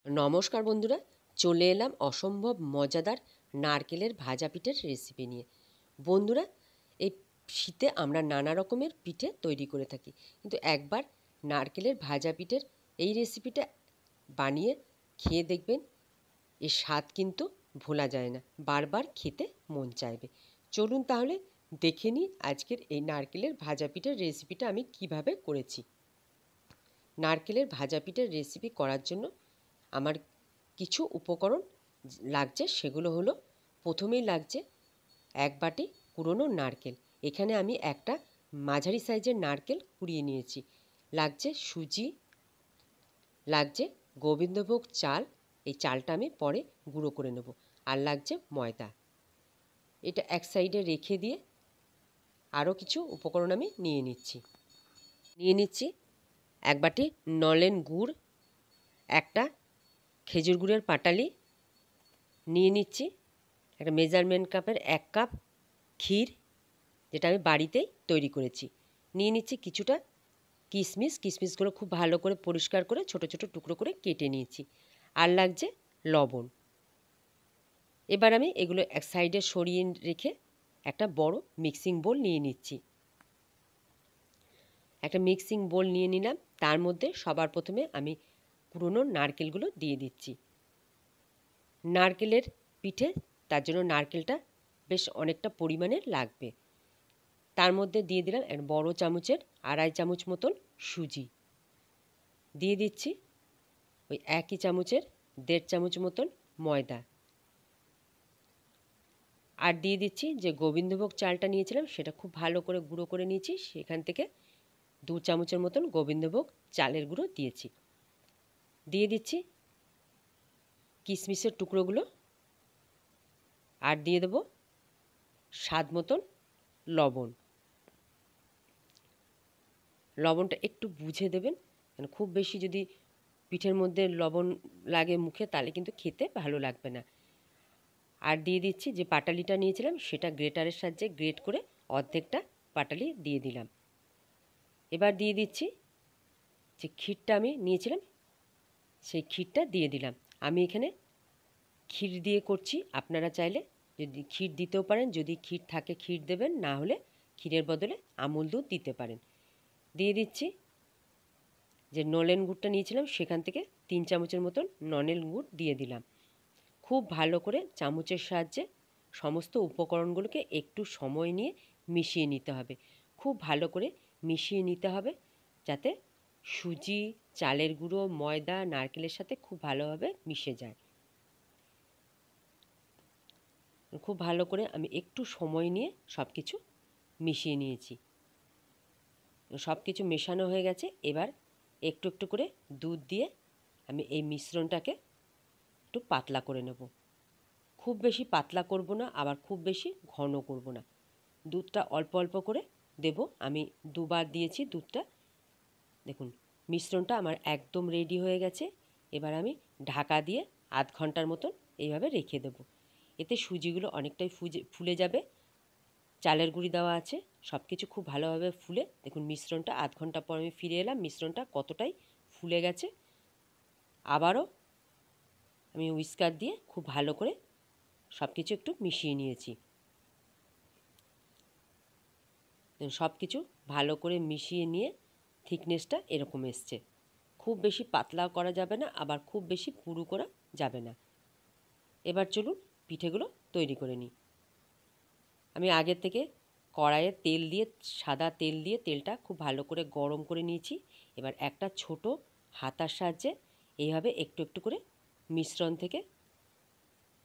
নমস্কার বন্ধুরা, চলে এলাম অসম্ভব মজাদার নারকেলের ভাজা পিঠের রেসিপি নিয়ে। বন্ধুরা, এই শীতে আমরা নানা রকমের পিঠে তৈরি করে থাকি, কিন্তু একবার নারকেলের ভাজা পিঠের এই রেসিপিটা বানিয়ে খেয়ে দেখবেন, এর স্বাদ কিন্তু ভোলা যায় না, বারবার খেতে মন চাইবে। চলুন তাহলে দেখে নিই আজকের এই নারকেলের ভাজা পিঠের রেসিপিটা আমি কিভাবে করেছি। নারকেলের ভাজা পিঠের রেসিপি করার জন্য আমার কিছু উপকরণ লাগছে, সেগুলো হলো, প্রথমেই লাগছে 1 বাটি কুড়োনো নারকেল। এখানে আমি একটা মাঝারি সাইজের নারকেল কুড়িয়ে নিয়েছি। লাগছে সুজি, লাগছে গোবিন্দভোগ চাল, এই চালটা আমি পরে গুঁড়ো করে নেব, আর লাগছে ময়দা। এটা এক সাইডে রেখে দিয়ে আরও কিছু উপকরণ আমি নিয়ে নিচ্ছি 1 বাটি নলেন গুড়, একটা খেজুর গুড়ের পাটালি নিয়ে নিচ্ছি, একটা মেজারমেন্ট কাপের 1 কাপ ক্ষীর, যেটা আমি বাড়িতেই তৈরি করেছি। নিয়ে নিচ্ছি কিছুটা কিশমিশ, কিশমিশগুলো খুব ভালো করে পরিষ্কার করে ছোট ছোট টুকরো করে কেটে নিয়েছি। আর লাগছে লবণ। এবার আমি এগুলো এক সাইডে সরিয়ে রেখে একটা বড় মিক্সিং বোল নিয়ে নিচ্ছি। একটা মিক্সিং বোল নিয়ে নিলাম, তার মধ্যে সবার প্রথমে আমি কুড়োনো নারকেলগুলো দিয়ে দিচ্ছি। নারকেলের পিঠে, তার জন্য নারকেলটা বেশ অনেকটা পরিমাণে লাগবে। তার মধ্যে দিয়ে দিলাম এক বড় চামচের 2.5 চামচ মতন সুজি, দিয়ে দিচ্ছি ওই একই চামচের 1.5 চামচ মতন ময়দা, আর দিয়ে দিচ্ছি যে গোবিন্দভোগ চালটা নিয়েছিলাম সেটা খুব ভালো করে গুঁড়ো করে নিয়েছি, সেখান থেকে 2 চামচের মতন গোবিন্দভোগ চালের গুঁড়ো দিয়েছি। দিয়ে দিচ্ছি কিশমিশের টুকরোগুলো, আর দিয়ে দেবো স্বাদ মতন লবণ। লবণটা একটু বুঝে দেবেন, কারণ খুব বেশি যদি পিঠের মধ্যে লবণ লাগে মুখে, তাহলে কিন্তু খেতে ভালো লাগবে না। আর দিয়ে দিচ্ছি যে পাটালিটা নিয়েছিলাম সেটা গ্রেটারের সাহায্যে গ্রেট করে অর্ধেকটা পাটালি দিয়ে দিলাম। এবার দিয়ে দিচ্ছি যে ক্ষীরটা আমি নিয়েছিলাম সেই ক্ষীরটা দিয়ে দিলাম। আমি এখানে ক্ষীর দিয়ে করছি, আপনারা চাইলে যদি ক্ষীর দিতেও পারেন, যদি ক্ষীর থাকে ক্ষীর দেবেন, না হলে ক্ষীরের বদলে আমুল দুধ দিতে পারেন। দিয়ে দিচ্ছি যে নলেন গুড়টা নিয়েছিলাম সেখান থেকে 3 চামচের মতন নলেন গুড় দিয়ে দিলাম। খুব ভালো করে চামচের সাহায্যে সমস্ত উপকরণগুলোকে একটু সময় নিয়ে মিশিয়ে নিতে হবে। খুব ভালো করে মিশিয়ে নিতে হবে, যাতে সুজি, চালের গুঁড়ো, ময়দা, নারকেলের সাথে খুব ভালোভাবে মিশে যায়। খুব ভালো করে আমি একটু সময় নিয়ে সব কিছু মিশিয়ে নিয়েছি। সব কিছু মেশানো হয়ে গেছে। এবার একটু একটু করে দুধ দিয়ে আমি এই মিশ্রণটাকে একটু পাতলা করে নেব। খুব বেশি পাতলা করব না, আবার খুব বেশি ঘন করব না। দুধটা অল্প অল্প করে দেব। আমি 2 বার দিয়েছি দুধটা। দেখুন মিশ্রণটা আমার একদম রেডি হয়ে গেছে। এবার আমি ঢাকা দিয়ে আধ ঘন্টার মতন এইভাবে রেখে দেব। এতে সুজিগুলো অনেকটাই ফুলে যাবে। চালের গুঁড়ি দেওয়া আছে, সব কিছু খুব ভালোভাবে ফুলে, দেখুন মিশ্রণটা আধ ঘন্টা পর আমি ফিরে এলাম, মিশ্রণটা কতটাই ফুলে গেছে। আবারও আমি হুইস্কার দিয়ে খুব ভালো করে সব কিছু একটু মিশিয়ে নিয়েছি। সব কিছু ভালো করে মিশিয়ে নিয়ে থিকনেসটা এরকম এসছে। খুব বেশি পাতলাও করা যাবে না, আবার খুব বেশি পুরু করা যাবে না। এবার চলুন পিঠেগুলো তৈরি করে নিই। আমি আগের থেকে কড়াইয়ে তেল দিয়ে, সাদা তেল দিয়ে তেলটা খুব ভালো করে গরম করে নিয়েছি। এবার একটা ছোট হাতার সাহায্যে এইভাবে একটু একটু করে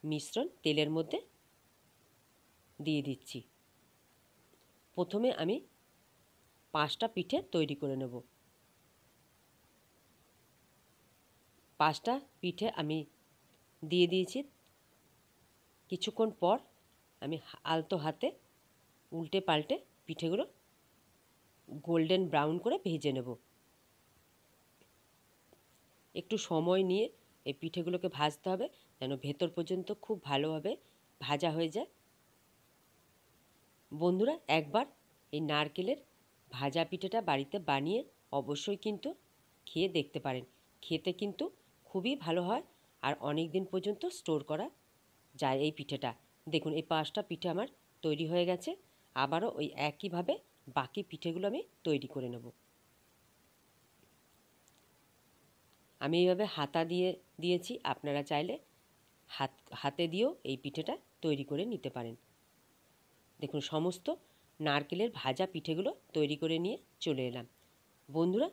মিশ্রণ তেলের মধ্যে দিয়ে দিচ্ছি। প্রথমে আমি 5টা পিঠে তৈরি করে নেব। 5টা পিঠে আমি দিয়ে দিয়েছি। কিছুক্ষণ পর আমি আলতো হাতে উল্টে পাল্টে পিঠেগুলো গোল্ডেন ব্রাউন করে ভেজে নেব। একটু সময় নিয়ে এই পিঠেগুলোকে ভাজতে হবে, যেন ভেতর পর্যন্ত খুব ভালোভাবে ভাজা হয়ে যায়। বন্ধুরা, একবার এই নারকেলের ভাজা পিঠেটা বাড়িতে বানিয়ে অবশ্যই কিন্তু খেয়ে দেখতে পারেন। খেতে কিন্তু খুবই ভালো হয় আর অনেক দিন পর্যন্ত স্টোর করা যায় এই পিঠেটা। দেখুন এই 5টা পিঠে আমার তৈরি হয়ে গেছে। আবারও ওই একইভাবে বাকি পিঠেগুলো আমি তৈরি করে নেব। আমি এইভাবে হাতা দিয়েছি, আপনারা চাইলে হাতে দিয়েও এই পিঠেটা তৈরি করে নিতে পারেন। দেখুন সমস্ত নারকেলের ভাজা পিঠেগুলো তৈরি করে নিয়ে চলে এলাম। বন্ধুরা,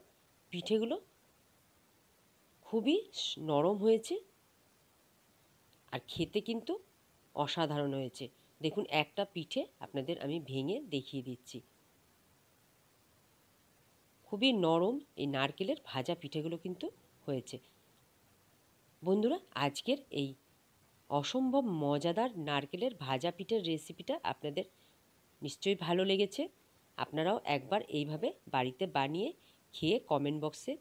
পিঠেগুলো খুবই নরম হয়েছে আর খেতে কিন্তু অসাধারণ হয়েছে। দেখুন একটা পিঠে আপনাদের আমি ভেঙে দেখিয়ে দিচ্ছি। খুবই নরম এই নারকেলের ভাজা পিঠেগুলো কিন্তু হয়েছে। বন্ধুরা, আজকের এই অসম্ভব মজাদার নারকেলের ভাজা পিঠের রেসিপিটা আপনাদের নিশ্চয়ই ভালো লেগেছে। আপনারাও একবার এইভাবে বাড়িতে বানিয়ে খেয়ে কমেন্ট বক্সে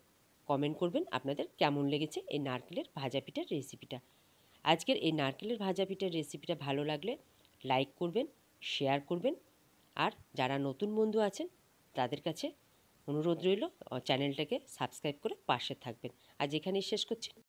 কমেন্ট করবেন আপনাদের কেমন লেগেছে এই নারকেলের ভাজা পিঠার রেসিপিটা। আজকের এই নারকেলের ভাজা পিঠার রেসিপিটা ভালো লাগলে লাইক করবেন, শেয়ার করবেন, আর যারা নতুন বন্ধু আছেন তাদের কাছে অনুরোধ রইল চ্যানেলটাকে সাবস্ক্রাইব করে পাশে থাকবেন। আজ এখানেই শেষ করছি।